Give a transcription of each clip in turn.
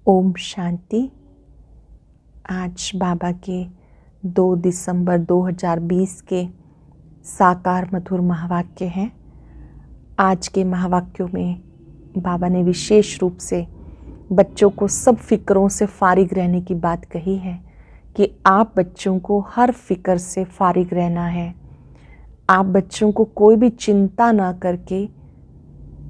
ओम शांति। आज बाबा के 2 दिसंबर 2020 के साकार मधुर महावाक्य हैं। आज के महावाक्यों में बाबा ने विशेष रूप से बच्चों को सब फिक्रों से फारिग रहने की बात कही है कि आप बच्चों को हर फिक्र से फारिग रहना है। आप बच्चों को कोई भी चिंता ना करके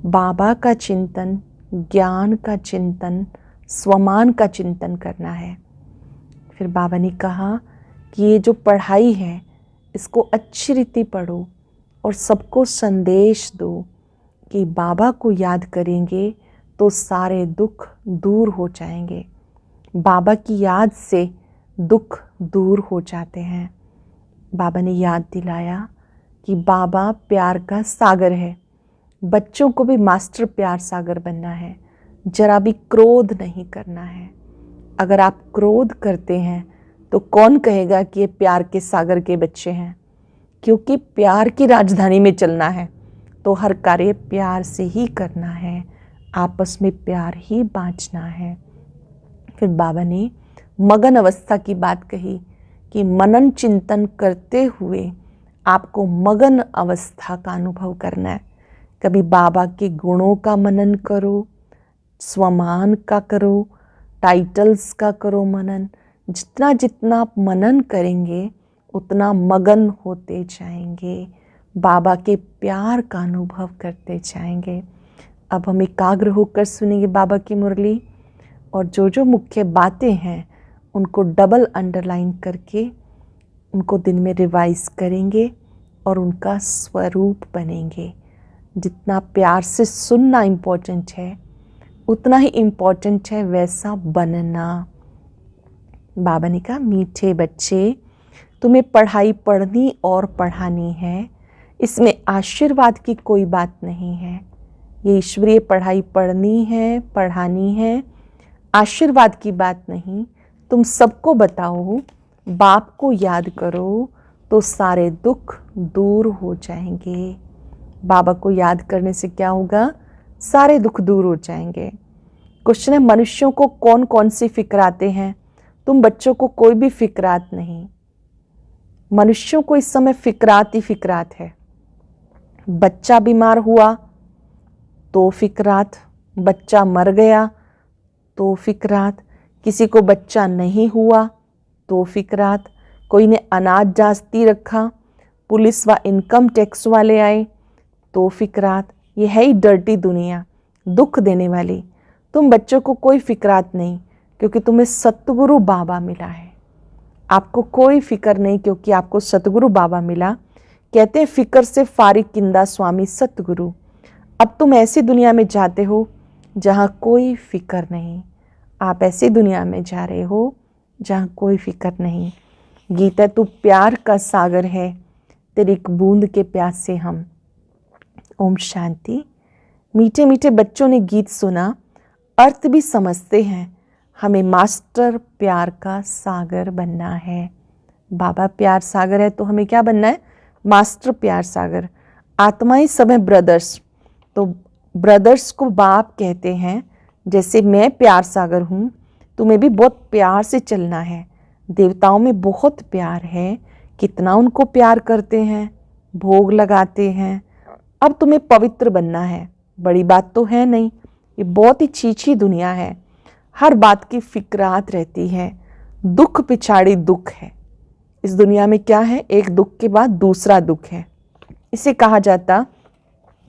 बाबा का चिंतन, ज्ञान का चिंतन, स्वमान का चिंतन करना है। फिर बाबा ने कहा कि ये जो पढ़ाई है इसको अच्छी रीति पढ़ो और सबको संदेश दो कि बाबा को याद करेंगे तो सारे दुख दूर हो जाएंगे। बाबा की याद से दुख दूर हो जाते हैं। बाबा ने याद दिलाया कि बाबा प्यार का सागर है। बच्चों को भी मास्टर प्यार सागर बनना है। जरा भी क्रोध नहीं करना है। अगर आप क्रोध करते हैं तो कौन कहेगा कि ये प्यार के सागर के बच्चे हैं? क्योंकि प्यार की राजधानी में चलना है तो हर कार्य प्यार से ही करना है। आपस में प्यार ही बांटना है। फिर बाबा ने मगन अवस्था की बात कही कि मनन चिंतन करते हुए आपको मगन अवस्था का अनुभव करना है। कभी बाबा के गुणों का मनन करो, स्वमान का करो, टाइटल्स का करो मनन। जितना जितना आप मनन करेंगे उतना मगन होते जाएंगे, बाबा के प्यार का अनुभव करते जाएंगे। अब हम एकाग्र होकर सुनेंगे बाबा की मुरली और जो जो मुख्य बातें हैं उनको डबल अंडरलाइन करके उनको दिन में रिवाइज करेंगे और उनका स्वरूप बनेंगे। जितना प्यार से सुनना इम्पोर्टेंट है उतना ही इम्पोर्टेंट है वैसा बनना। बाबा ने कहा, मीठे बच्चे, तुम्हें पढ़ाई पढ़नी और पढ़ानी है। इसमें आशीर्वाद की कोई बात नहीं है। ये ईश्वरीय पढ़ाई पढ़नी है, पढ़ानी है, आशीर्वाद की बात नहीं। तुम सबको बताओ, बाप को याद करो तो सारे दुख दूर हो जाएंगे। बाबा को याद करने से क्या होगा? सारे दुख दूर हो जाएंगे। क्वेश्चन है, मनुष्यों को कौन कौन सी फिक्राते हैं? तुम बच्चों को कोई भी फिक्रात नहीं। मनुष्यों को इस समय फिक्रात ही फिक्रात है। बच्चा बीमार हुआ तो फिक्रात, बच्चा मर गया तो फिक्रात, किसी को बच्चा नहीं हुआ तो फिक्रात, कोई ने अनाज जास्ती रखा, पुलिस व इनकम टैक्स वाले आए तो फिक्रात। ये है ही डर्टी दुनिया, दुख देने वाली। तुम बच्चों को कोई फिक्रात नहीं क्योंकि तुम्हें सतगुरु बाबा मिला है। आपको कोई फिक्र नहीं क्योंकि आपको सतगुरु बाबा मिला। कहते हैं फिक्र से फारिग किंदा स्वामी सतगुरु। अब तुम ऐसी दुनिया में जाते हो जहाँ कोई फिक्र नहीं। आप ऐसी दुनिया में जा रहे हो जहाँ कोई फिक्र नहीं। गीता, तू प्यार का सागर है, तेरी एक बूंद के प्यास से हम। ओम शांति। मीठे मीठे बच्चों ने गीत सुना, अर्थ भी समझते हैं। हमें मास्टर प्यार का सागर बनना है। बाबा प्यार सागर है तो हमें क्या बनना है? मास्टर प्यार सागर। आत्माएं सब हैं ब्रदर्स, तो ब्रदर्स को बाप कहते हैं। जैसे मैं प्यार सागर हूँ, तुम्हें भी बहुत प्यार से चलना है। देवताओं में बहुत प्यार है, कितना उनको प्यार करते हैं, भोग लगाते हैं। अब तुम्हें पवित्र बनना है। बड़ी बात तो है नहीं, ये बहुत ही छीछी दुनिया है। हर बात की फिक्रात रहती है। दुख पिछाड़ी दुख है। इस दुनिया में क्या है? एक दुख के बाद दूसरा दुख है। इसे कहा जाता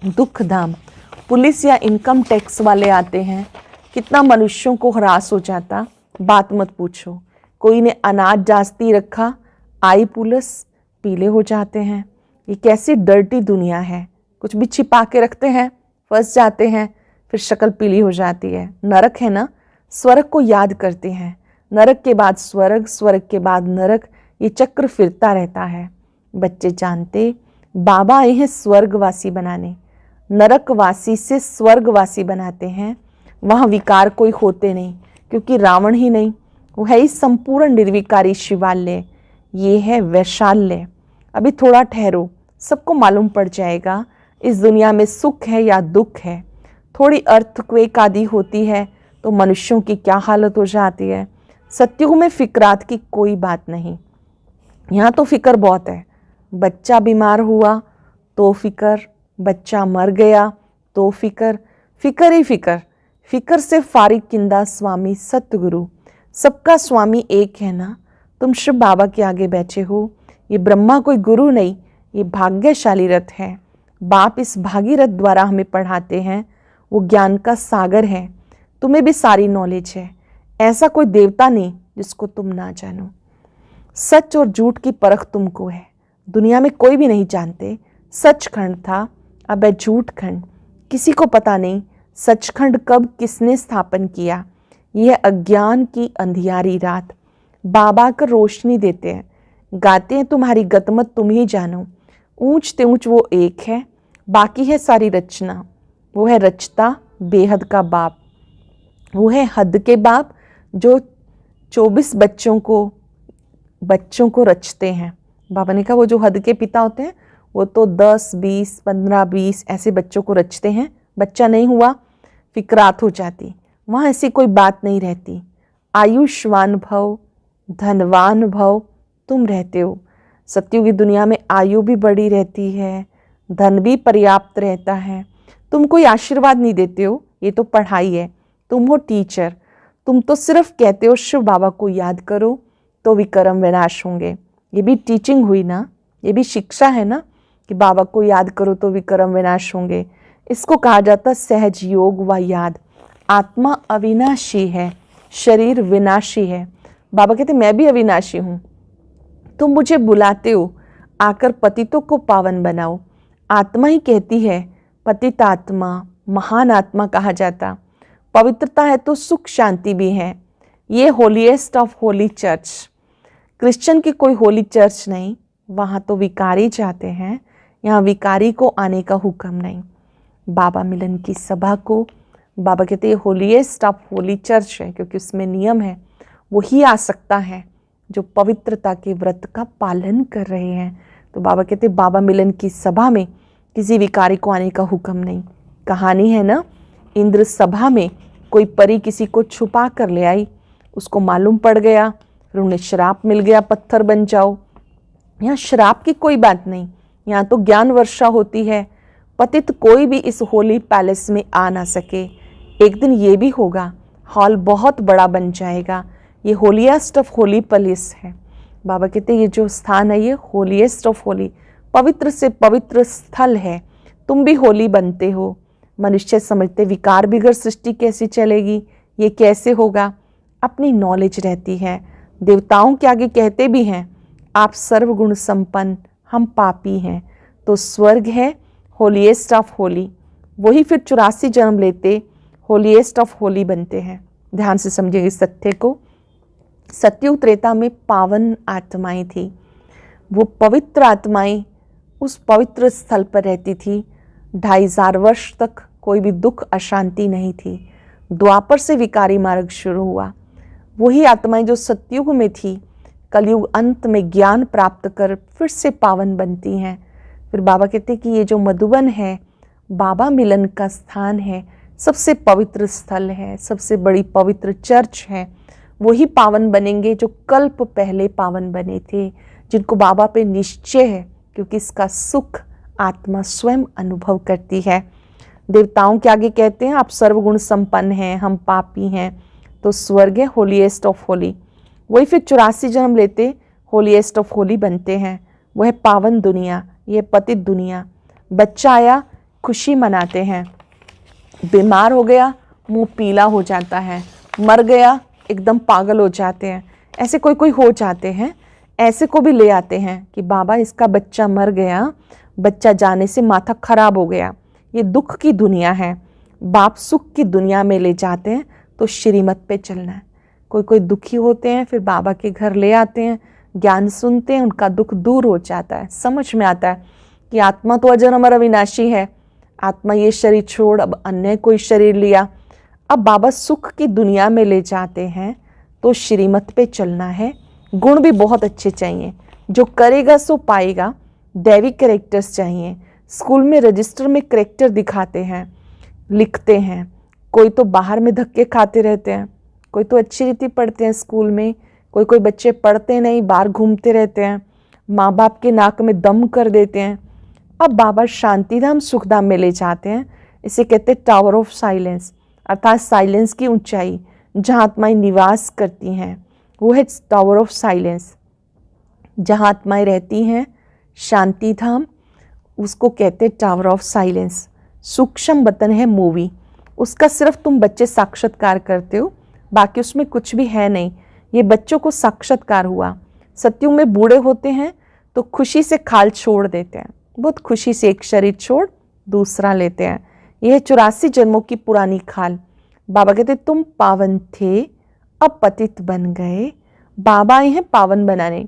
दुख धाम। पुलिस या इनकम टैक्स वाले आते हैं, कितना मनुष्यों को हरास हो जाता, बात मत पूछो। कोई ने अनाज जास्ती रखा, आई पुलिस, पीले हो जाते हैं। ये कैसी डर्टी दुनिया है। कुछ भी छिपा के रखते हैं, फंस जाते हैं, फिर शक्ल पीली हो जाती है। नरक है ना, स्वर्ग को याद करते हैं। नरक के बाद स्वर्ग, स्वर्ग के बाद नरक, ये चक्र फिरता रहता है। बच्चे जानते बाबा आए हैं स्वर्गवासी बनाने। नरकवासी से स्वर्गवासी बनाते हैं। वहाँ विकार कोई होते नहीं क्योंकि रावण ही नहीं, वो है ही संपूर्ण निर्विकारी शिवालय। ये है वैशाल्य। अभी थोड़ा ठहरो, सबको मालूम पड़ जाएगा इस दुनिया में सुख है या दुख है। थोड़ी अर्थक्वेक आदि होती है तो मनुष्यों की क्या हालत हो जाती है। सतयुग में फिक्रात की कोई बात नहीं। यहाँ तो फिक्र बहुत है। बच्चा बीमार हुआ तो फिक्र, बच्चा मर गया तो फिक्र, फिक्र ही फिक्र। फिक्र से फारिग किंदा स्वामी सतगुरु। सबका स्वामी एक है ना। तुम शिव बाबा के आगे बैठे हो। ये ब्रह्मा कोई गुरु नहीं, ये भाग्यशाली रथ है। बाप इस भागीरथ द्वारा हमें पढ़ाते हैं। वो ज्ञान का सागर है। तुम्हें भी सारी नॉलेज है। ऐसा कोई देवता नहीं जिसको तुम ना जानो। सच और झूठ की परख तुमको है। दुनिया में कोई भी नहीं जानते। सचखंड था, अब है झूठखंड। किसी को पता नहीं सचखंड कब किसने स्थापन किया। यह अज्ञान की अंधियारी रात बाबा कर रोशनी देते हैं। गाते हैं तुम्हारी गतमत तुम ही जानो। ऊंच ते ऊंच वो एक है, बाकी है सारी रचना। वो है रचता बेहद का बाप। वो है हद के बाप जो 24 बच्चों को रचते हैं। बाबा ने कहा वो जो हद के पिता होते हैं वो तो 10, 20, 15, 20 ऐसे बच्चों को रचते हैं। बच्चा नहीं हुआ फिक्रात हो जाती। वहाँ ऐसी कोई बात नहीं रहती। आयुष्मान भव, धनवान भव तुम रहते हो। सतयुग की दुनिया में आयु भी बड़ी रहती है, धन भी पर्याप्त रहता है। तुम कोई आशीर्वाद नहीं देते हो, ये तो पढ़ाई है। तुम हो टीचर। तुम तो सिर्फ कहते हो शिव बाबा को याद करो तो विक्रम विनाश होंगे। ये भी टीचिंग हुई ना, ये भी शिक्षा है ना कि बाबा को याद करो तो विक्रम विनाश होंगे। इसको कहा जाता सहज योग व याद। आत्मा अविनाशी है, शरीर विनाशी है। बाबा कहते मैं भी अविनाशी हूँ। तुम मुझे बुलाते हो आकर पतितों को पावन बनाओ। आत्मा ही कहती है, पतित आत्मा महान आत्मा कहा जाता। पवित्रता है तो सुख शांति भी है। ये holiest of Holi church. Christian की कोई होली चर्च नहीं, वहाँ तो विकारी जाते हैं। यहाँ विकारी को आने का हुक्म नहीं। बाबा मिलन की सभा को बाबा कहते हैं होलीएस्ट ऑफ होली चर्च है, क्योंकि उसमें नियम है। वही आ सकता है जो पवित्रता के व्रत का पालन कर रहे हैं। तो बाबा कहते बाबा मिलन की सभा में किसी विकारी को आने का हुक्म नहीं। कहानी है ना, इंद्र सभा में कोई परी किसी को छुपा कर ले आई। उसको मालूम पड़ गया, फिर उन्हें श्राप मिल गया, पत्थर बन जाओ। यहाँ श्राप की कोई बात नहीं, यहाँ तो ज्ञान वर्षा होती है। पतित कोई भी इस होली पैलेस में आ ना सके। एक दिन ये भी होगा, हॉल बहुत बड़ा बन जाएगा। ये होलीएस्ट ऑफ होली पैलेस है। बाबा कहते ये जो स्थान है ये होलीएस्ट ऑफ होली, पवित्र से पवित्र स्थल है। तुम भी होली बनते हो। मनुष्य समझते विकार बिगड़ सृष्टि कैसी चलेगी, ये कैसे होगा। अपनी नॉलेज रहती है। देवताओं के आगे कहते भी हैं आप सर्वगुण संपन्न, हम पापी हैं। तो स्वर्ग है होलीएस्ट ऑफ होली। वही फिर 84 जन्म लेते होलीएस्ट ऑफ होली बनते हैं। ध्यान से समझिए इस तथ्य को। सतयुग त्रेता में पावन आत्माएं थी। वो पवित्र आत्माएं उस पवित्र स्थल पर रहती थी। 2500 वर्ष तक कोई भी दुख अशांति नहीं थी। द्वापर से विकारी मार्ग शुरू हुआ। वही आत्माएं जो सतयुग में थी, कलयुग अंत में ज्ञान प्राप्त कर फिर से पावन बनती हैं। फिर बाबा कहते कि ये जो मधुबन है बाबा मिलन का स्थान है, सबसे पवित्र स्थल है, सबसे बड़ी पवित्र चर्च है। वही पावन बनेंगे जो कल्प पहले पावन बने थे, जिनको बाबा पे निश्चय है, क्योंकि इसका सुख आत्मा स्वयं अनुभव करती है। देवताओं के आगे कहते हैं आप सर्वगुण संपन्न हैं, हम पापी हैं। तो स्वर्ग है होलीएस्ट ऑफ होली। वही फिर 84 जन्म लेते होलीएस्ट ऑफ होली बनते हैं। वह है पावन दुनिया, ये पतित दुनिया। बच्चा आया खुशी मनाते हैं, बीमार हो गया मुंह पीला हो जाता है, मर गया एकदम पागल हो जाते हैं। ऐसे कोई कोई हो जाते हैं। ऐसे को भी ले आते हैं कि बाबा इसका बच्चा मर गया, बच्चा जाने से माथा खराब हो गया। ये दुख की दुनिया है। बाप सुख की दुनिया में ले जाते हैं। तो श्रीमत पे चलना है। कोई कोई दुखी होते हैं, फिर बाबा के घर ले आते हैं, ज्ञान सुनते हैं, उनका दुख दूर हो जाता है। समझ में आता है कि आत्मा तो अजर अमर अविनाशी है। आत्मा ये शरीर छोड़ अब अन्य कोई शरीर लिया। अब बाबा सुख की दुनिया में ले जाते हैं। तो श्रीमत पे चलना है। गुण भी बहुत अच्छे चाहिए, जो करेगा सो पाएगा। दैविक कैरेक्टर्स चाहिए। स्कूल में रजिस्टर में कैरेक्टर दिखाते हैं, लिखते हैं। कोई तो बाहर में धक्के खाते रहते हैं, कोई तो अच्छी रीति पढ़ते हैं स्कूल में, कोई बच्चे पढ़ते नहीं, बाहर घूमते रहते हैं, माँ बाप के नाक में दम कर देते हैं। अब बाबा शांतिधाम सुखधाम में ले जाते हैं। इसे कहते हैं टावर ऑफ साइलेंस, अर्थात साइलेंस की ऊंचाई जहाँ आत्माएं निवास करती हैं, वो है टावर ऑफ साइलेंस। जहाँ आत्माएं रहती हैं शांति धाम, उसको कहते हैं टावर ऑफ साइलेंस। सूक्ष्म बतन है मूवी, उसका सिर्फ तुम बच्चे साक्षात्कार करते हो, बाकी उसमें कुछ भी है नहीं। ये बच्चों को साक्षात्कार हुआ। सत्युग में बूढ़े होते हैं तो खुशी से खाल छोड़ देते हैं, बहुत खुशी से एक शरीर छोड़ दूसरा लेते हैं। यह 84 जन्मों की पुरानी खाल। बाबा कहते तुम पावन थे, अब पतित बन गए। बाबा आए हैं पावन बनाने।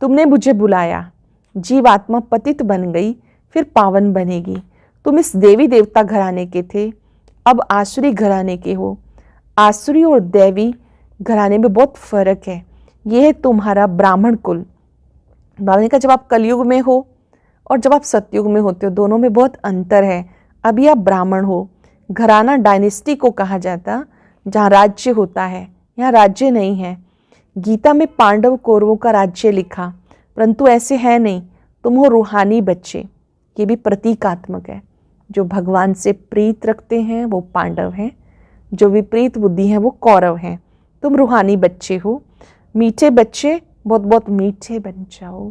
तुमने मुझे बुलाया, जीव आत्मा पतित बन गई, फिर पावन बनेगी। तुम इस देवी देवता घराने के थे, अब आसुरी घराने के हो। आसुरी और देवी घराने में बहुत फर्क है। यह है तुम्हारा ब्राह्मण कुल। बाबा ने कहा जब आप कलयुग में हो और जब आप सतयुग में होते हो, दोनों में बहुत अंतर है। अभी आप ब्राह्मण हो। घराना डायनेस्टी को कहा जाता, जहाँ राज्य होता है, यहाँ राज्य नहीं है। गीता में पांडव कौरवों का राज्य लिखा, परंतु ऐसे है नहीं। तुम हो रूहानी बच्चे। ये भी प्रतीकात्मक है। जो भगवान से प्रीत रखते हैं वो पांडव हैं, जो विपरीत बुद्धि हैं वो कौरव हैं। तुम रूहानी बच्चे हो, मीठे बच्चे, बहुत बहुत मीठे बन जाओ।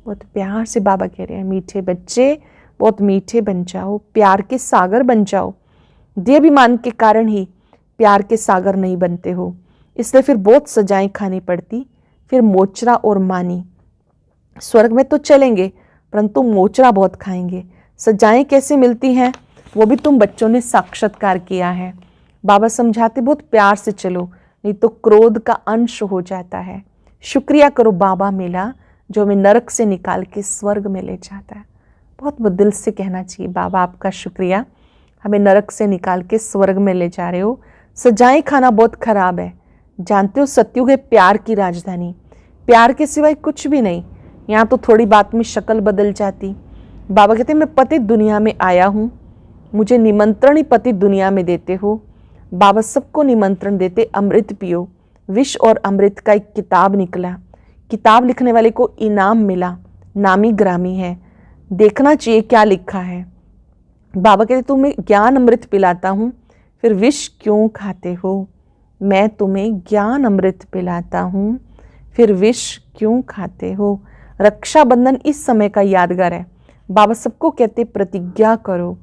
बहुत प्यार से बाबा कह रहे हैं, मीठे बच्चे बहुत मीठे बन जाओ, प्यार के सागर बन जाओ। देहाभिमान के कारण ही प्यार के सागर नहीं बनते हो, इसलिए फिर बहुत सजाएं खानी पड़ती, फिर मोचरा और मानी। स्वर्ग में तो चलेंगे परंतु मोचरा बहुत खाएंगे। सजाएं कैसे मिलती हैं वो भी तुम बच्चों ने साक्षात्कार किया है। बाबा समझाते बहुत प्यार से चलो, नहीं तो क्रोध का अंश हो जाता है। शुक्रिया करो बाबा मिला जो हमें नरक से निकाल के स्वर्ग में ले जाता है। बहुत दिल से कहना चाहिए बाबा आपका शुक्रिया, हमें नरक से निकाल के स्वर्ग में ले जा रहे हो। सजाएं खाना बहुत खराब है। जानते हो सतयुग है प्यार की राजधानी, प्यार के सिवाय कुछ भी नहीं। यहाँ तो थोड़ी बात में शक्ल बदल जाती। बाबा कहते मैं पतित दुनिया में आया हूँ, मुझे निमंत्रण ही पतित दुनिया में देते हो। बाबा सबको निमंत्रण देते, अमृत पियो। विष और अमृत का एक किताब निकला, किताब लिखने वाले को इनाम मिला, नामी ग्रामी है, देखना चाहिए क्या लिखा है। बाबा कहते तुम्हें ज्ञान अमृत पिलाता हूँ, फिर विष क्यों खाते हो। मैं तुम्हें ज्ञान अमृत पिलाता हूँ, फिर विष क्यों खाते हो। रक्षाबंधन इस समय का यादगार है। बाबा सबको कहते प्रतिज्ञा करो,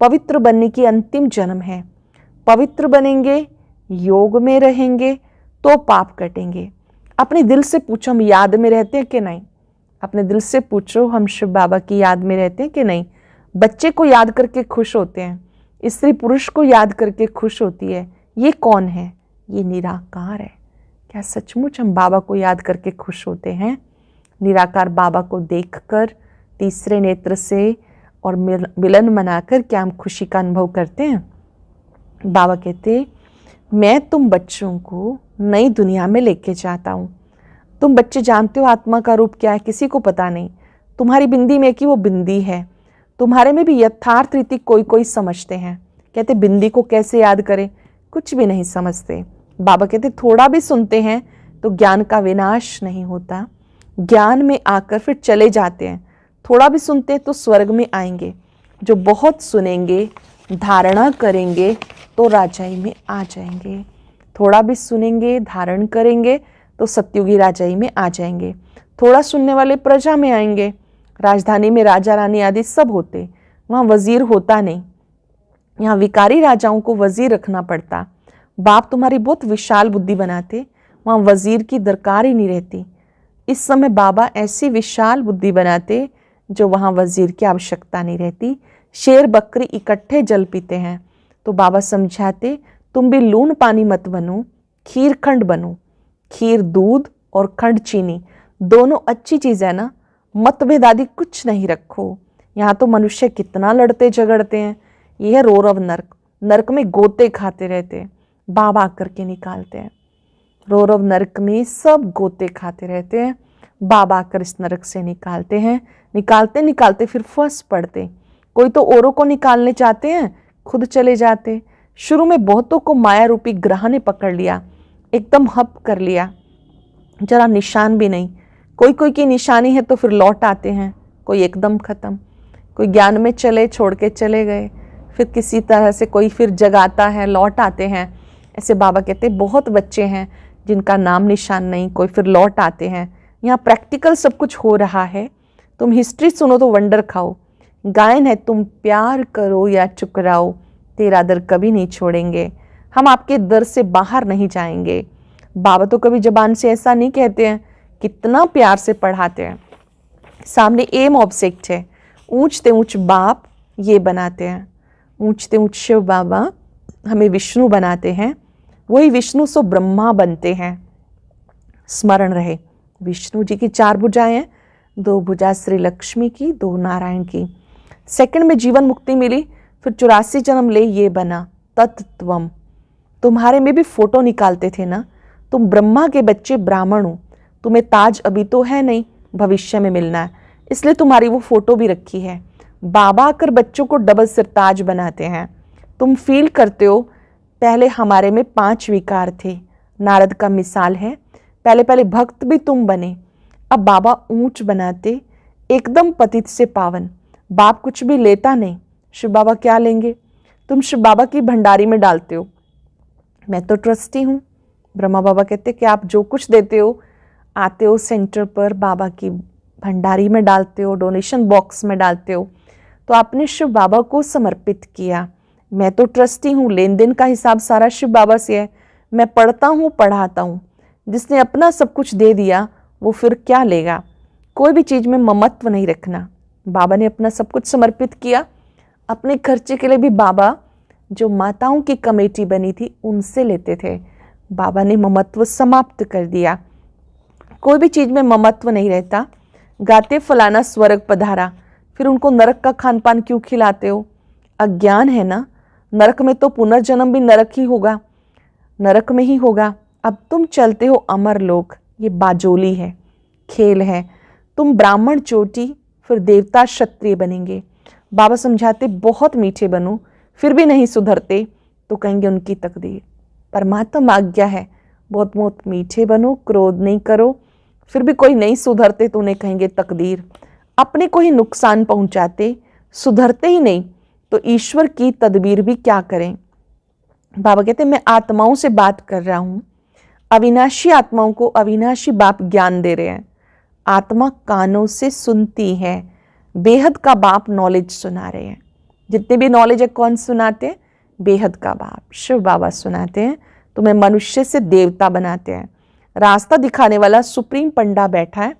पवित्र बनने की अंतिम जन्म है। पवित्र बनेंगे, योग में रहेंगे तो पाप कटेंगे। अपने दिल से पूछो हम याद में रहते हैं कि नहीं। अपने दिल से पूछो हम शिव बाबा की याद में रहते हैं कि नहीं। बच्चे को याद करके खुश होते हैं, स्त्री पुरुष को याद करके खुश होती है। ये कौन है? ये निराकार है। क्या सचमुच हम बाबा को याद करके खुश होते हैं? निराकार बाबा को देखकर तीसरे नेत्र से और मिलन मनाकर क्या हम खुशी का अनुभव करते हैं? बाबा कहते मैं तुम बच्चों को नई दुनिया में लेके जाता हूँ। तुम बच्चे जानते हो आत्मा का रूप क्या है, किसी को पता नहीं। तुम्हारी बिंदी में कि वो बिंदी है। तुम्हारे में भी यथार्थ रीति कोई कोई समझते हैं। कहते बिंदी को कैसे याद करें, कुछ भी नहीं समझते। बाबा कहते थोड़ा भी सुनते हैं तो ज्ञान का विनाश नहीं होता। ज्ञान में आकर फिर चले जाते हैं। थोड़ा भी सुनते हैं तो स्वर्ग में आएंगे। जो बहुत सुनेंगे, धारणा करेंगे तो राजाई में आ जाएंगे। थोड़ा भी सुनेंगे, धारण करेंगे तो सत्युगी राजाई में आ जाएंगे। थोड़ा सुनने वाले प्रजा में आएंगे। राजधानी में राजा रानी आदि सब होते, वहाँ वजीर होता नहीं। यहाँ विकारी राजाओं को वजीर रखना पड़ता। बाप तुम्हारी बहुत विशाल बुद्धि बनाते, वहाँ वजीर की दरकार ही नहीं रहती। इस समय बाबा ऐसी विशाल बुद्धि बनाते जो वहाँ वजीर की आवश्यकता नहीं रहती। शेर बकरी इकट्ठे जल पीते हैं। तो बाबा समझाते तुम भी लून पानी मत बनो, खीर खंड बनो। खीर दूध और खंड चीनी, दोनों अच्छी चीज़ है ना। मतभेद आदि कुछ नहीं रखो। यहाँ तो मनुष्य कितना लड़ते झगड़ते हैं। यह है रोरव नरक। नरक में गोते खाते रहते हैं, बाबा आकर के निकालते हैं। रोरव नरक में सब गोते खाते रहते हैं, बाबा आकर इस नरक से निकालते हैं। निकालते निकालते फिर फंस पड़ते। कोई तो औरों को निकालने चाहते हैं, खुद चले जाते। शुरू में बहुतों को माया रूपी ग्रह ने पकड़ लिया, एकदम हप कर लिया, जरा निशान भी नहीं। कोई कोई की निशानी है तो फिर लौट आते हैं, कोई एकदम खत्म, कोई ज्ञान में चले छोड़ के चले गए, फिर किसी तरह से कोई फिर जगाता है, लौट आते हैं। ऐसे बाबा कहते हैं बहुत बच्चे हैं जिनका नाम निशान नहीं, कोई फिर लौट आते हैं। यहाँ प्रैक्टिकल सब कुछ हो रहा है। तुम हिस्ट्री सुनो तो वंडर खाओ। गायन है, तुम प्यार करो या चुकराओ, तेरा दर कभी नहीं छोड़ेंगे, हम आपके दर से बाहर नहीं जाएंगे। बाबा तो कभी जबान से ऐसा नहीं कहते हैं, कितना प्यार से पढ़ाते हैं। सामने एम ऑब्जेक्ट है, ऊंचते ऊंच बाप ये बनाते हैं, ऊंचते ऊंच शिव बाबा हमें विष्णु बनाते हैं, वही विष्णु सो ब्रह्मा बनते हैं। स्मरण रहे, विष्णु जी की 4 भुजाएं हैं, 2 भुजा श्री लक्ष्मी की, 2 नारायण की। सेकंड में जीवन मुक्ति मिली, फिर 84 जन्म ले ये बना तत्त्वम। तुम्हारे में भी फोटो निकालते थे ना, तुम ब्रह्मा के बच्चे ब्राह्मण हो, तुम्हें ताज अभी तो है नहीं, भविष्य में मिलना है, इसलिए तुम्हारी वो फोटो भी रखी है। बाबा आकर बच्चों को डबल सिरताज बनाते हैं। तुम फील करते हो पहले हमारे में 5 विकार थे, नारद का मिसाल है, पहले पहले भक्त भी तुम बने, अब बाबा ऊंच बनाते, एकदम पतित से पावन। बाप कुछ भी लेता नहीं, शिव बाबा क्या लेंगे? तुम शिव बाबा की भंडारी में डालते हो, मैं तो ट्रस्टी हूँ। ब्रह्मा बाबा कहते कि आप जो कुछ देते हो, आते हो सेंटर पर बाबा की भंडारी में डालते हो, डोनेशन बॉक्स में डालते हो, तो आपने शिव बाबा को समर्पित किया। मैं तो ट्रस्टी हूँ, लेन देन का हिसाब सारा शिव बाबा से है, मैं पढ़ता हूँ पढ़ाता हूँ। जिसने अपना सब कुछ दे दिया वो फिर क्या लेगा? कोई भी चीज़ में ममत्व नहीं रखना। बाबा ने अपना सब कुछ समर्पित किया। अपने खर्चे के लिए भी बाबा जो माताओं की कमेटी बनी थी उनसे लेते थे। बाबा ने ममत्व समाप्त कर दिया, कोई भी चीज़ में ममत्व नहीं रहता। गाते फलाना स्वर्ग पधारा, फिर उनको नरक का खान पान क्यों खिलाते हो? अज्ञान है ना। नरक में तो पुनर्जन्म भी नरक ही होगा, नरक में ही होगा। अब तुम चलते हो अमर लोक, ये बाजोली है, खेल है। तुम ब्राह्मण चोटी, फिर देवता क्षत्रिय बनेंगे। बाबा समझाते बहुत मीठे बनो, फिर भी नहीं सुधरते तो कहेंगे उनकी तकदीर। परमात्मा आज्ञा है बहुत बहुत मीठे बनो, क्रोध नहीं करो, फिर भी कोई नहीं सुधरते तो उन्हें कहेंगे तकदीर। अपने को ही नुकसान पहुंचाते, सुधरते ही नहीं तो ईश्वर की तदबीर भी क्या करें। बाबा कहते मैं आत्माओं से बात कर रहा हूं, अविनाशी आत्माओं को अविनाशी बाप ज्ञान दे रहे हैं। आत्मा कानों से सुनती है, बेहद का बाप नॉलेज सुना रहे हैं। जितने भी नॉलेज है कौन सुनाते हैं? बेहद का बाप शिव बाबा सुनाते हैं। तुम्हें मनुष्य से देवता बनाते हैं। रास्ता दिखाने वाला सुप्रीम पंडा बैठा है।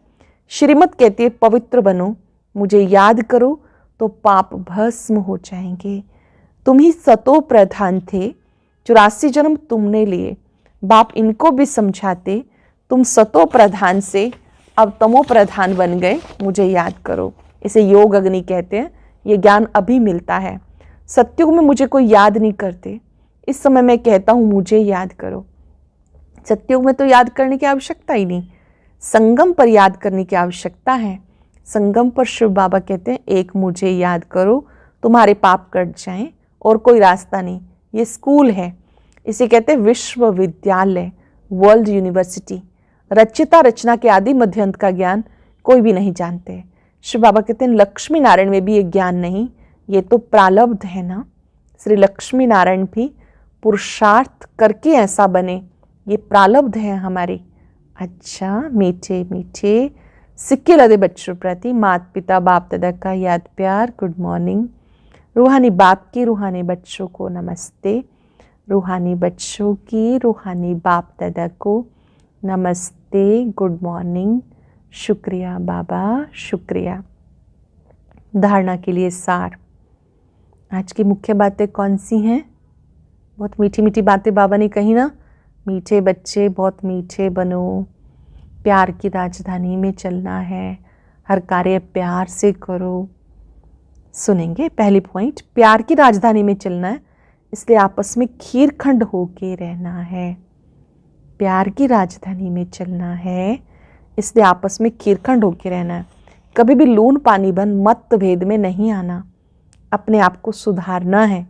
श्रीमत कहती है पवित्र बनो, मुझे याद करो तो पाप भस्म हो जाएंगे। तुम ही सतो प्रधान थे, 84 जन्म तुमने लिए। बाप इनको भी समझाते, तुम सतो प्रधान से अब तमो प्रधान बन गए, मुझे याद करो। इसे योग अग्नि कहते हैं। ये ज्ञान अभी मिलता है। सत्युग में मुझे कोई याद नहीं करते, इस समय मैं कहता हूँ मुझे याद करो। सत्युग में तो याद करने की आवश्यकता ही नहीं, संगम पर याद करने की आवश्यकता है। संगम पर शिव बाबा कहते हैं एक मुझे याद करो, तुम्हारे पाप कट जाएं, और कोई रास्ता नहीं। ये स्कूल है, इसे कहते हैं विश्वविद्यालय, वर्ल्ड यूनिवर्सिटी। रचिता रचना के आदि मध्यांत का ज्ञान कोई भी नहीं जानते। शिव बाबा कहते हैं लक्ष्मी नारायण में भी ये ज्ञान नहीं, ये तो प्रारब्ध है ना। श्री लक्ष्मी नारायण भी पुरुषार्थ करके ऐसा बने, ये प्रारब्ध है हमारी। अच्छा, मीठे मीठे सिक्के लदे बच्चों प्रति माता पिता बाप दादा का याद प्यार, गुड मॉर्निंग। रूहानी बाप की रूहानी बच्चों को नमस्ते, रूहानी बच्चों की रूहानी बाप दादा को नमस्ते, गुड मॉर्निंग। शुक्रिया बाबा, शुक्रिया। धारणा के लिए सार। आज की मुख्य बातें कौन सी हैं? बहुत मीठी मीठी बातें बाबा ने कही ना। मीठे बच्चे बहुत मीठे बनो, प्यार की राजधानी में चलना है, हर कार्य प्यार से करो। सुनेंगे पहली पॉइंट, प्यार की राजधानी में चलना है, इसलिए आपस में खीरखंड होके रहना है। प्यार की राजधानी में चलना है, इसलिए आपस में खीरखंड होके रहना है। कभी भी लून पानी बन मतभेद में नहीं आना, अपने आप को सुधारना है।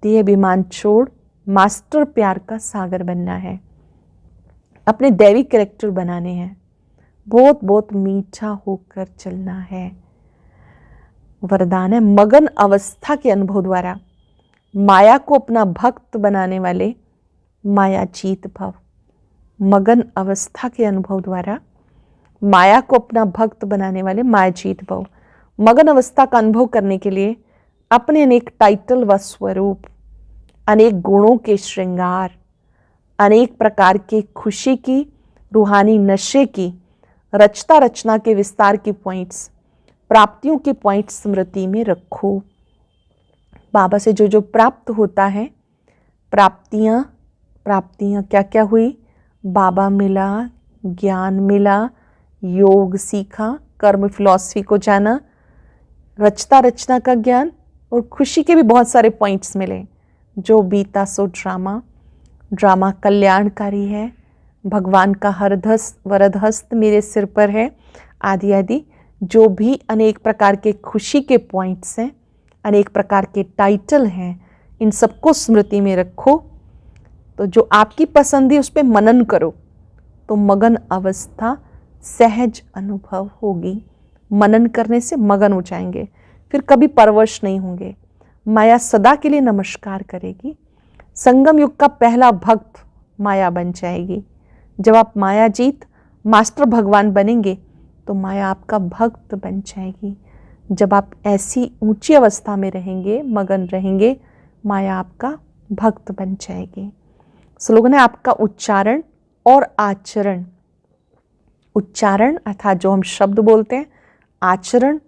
देह अभिमान छोड़ मास्टर प्यार का सागर बनना है, अपने दैवी कैरेक्टर बनाने हैं, बहुत बहुत मीठा होकर चलना है। वरदान है मगन अवस्था के अनुभव द्वारा माया को अपना भक्त बनाने वाले मायाजीत भव। मगन अवस्था के अनुभव द्वारा माया को अपना भक्त बनाने वाले मायाजीत भव। मगन अवस्था का अनुभव करने के लिए अपने अनेक टाइटल व स्वरूप, अनेक गुणों के श्रृंगार, अनेक प्रकार के खुशी की, रूहानी नशे की, रचता रचना के विस्तार के पॉइंट्स, प्राप्तियों के पॉइंट्स स्मृति में रखो। बाबा से जो जो प्राप्त होता है, प्राप्तियाँ क्या क्या हुई? बाबा मिला, ज्ञान मिला, योग सीखा, कर्म फिलॉसफी को जाना, रचता रचना का ज्ञान और खुशी के भी बहुत सारे पॉइंट्स मिले। जो बीता सो ड्रामा कल्याणकारी है, भगवान का वरदहस्त मेरे सिर पर है, आदि आदि। जो भी अनेक प्रकार के खुशी के पॉइंट्स हैं, अनेक प्रकार के टाइटल हैं, इन सबको स्मृति में रखो। तो जो आपकी पसंद है उस पर मनन करो, तो मगन अवस्था सहज अनुभव होगी। मनन करने से मगन हो जाएंगे, फिर कभी परवश नहीं होंगे। माया सदा के लिए नमस्कार करेगी। संगम युग का पहला भक्त माया बन जाएगी। जब आप मायाजीत मास्टर भगवान बनेंगे तो माया आपका भक्त बन जाएगी। जब आप ऐसी ऊंची अवस्था में रहेंगे, मगन रहेंगे, माया आपका भक्त बन जाएगी। स्लोगन है आपका उच्चारण और आचरण। उच्चारण अर्थात जो हम शब्द बोलते हैं, आचरण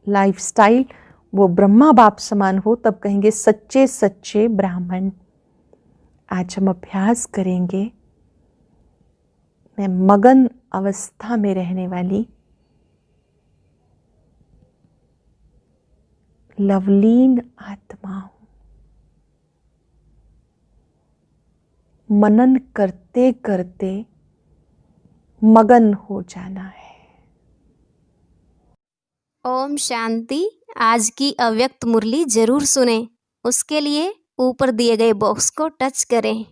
लाइफस्टाइल वो ब्रह्मा बाप समान हो, तब कहेंगे सच्चे सच्चे ब्राह्मण। आज हम अभ्यास करेंगे मैं मगन अवस्था में रहने वाली लवलीन आत्मा हूं। मनन करते करते मगन हो जाना है। ओम शांति। आज की अव्यक्त मुरली जरूर सुने। उसके लिए ऊपर दिए गए बॉक्स को टच करें।